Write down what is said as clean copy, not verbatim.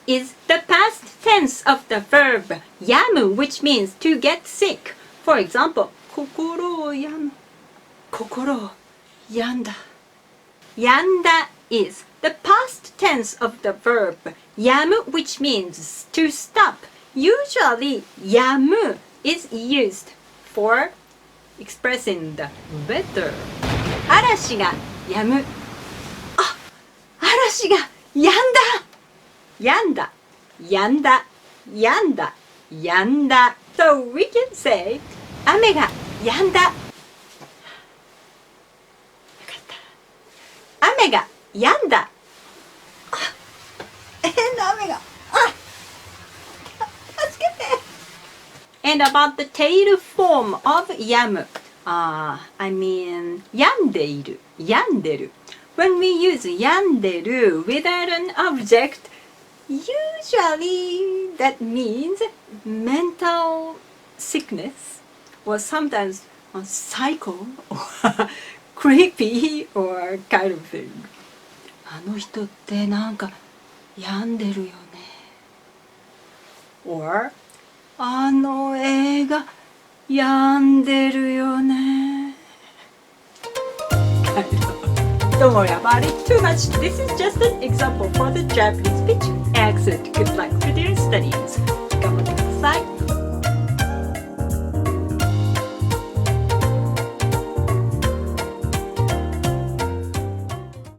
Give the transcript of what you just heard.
is the past tense of the verb 病む which means to get sick. For example, 心を病む心を病んだ Yanda is the past tense of the verb 病む which means to stop. Usually 病む is used for expressing the weather. 嵐が止むあ、嵐が止んだ止んだ止んだ止んだ止んだ So we can say 雨が止んだよかった雨が止んだあ、変な雨が助けて And about the tail form of 止むI mean 病んでいる病んでる When we use 病んでる without an object usually that means mental sickness or sometimes psycho or creepy or kind of thing あの人ってなんか病んでるよね or あの映画病んでるよね Don't worry about it too much. This is just an example for the Japanese speech accent. Good luck with your studies.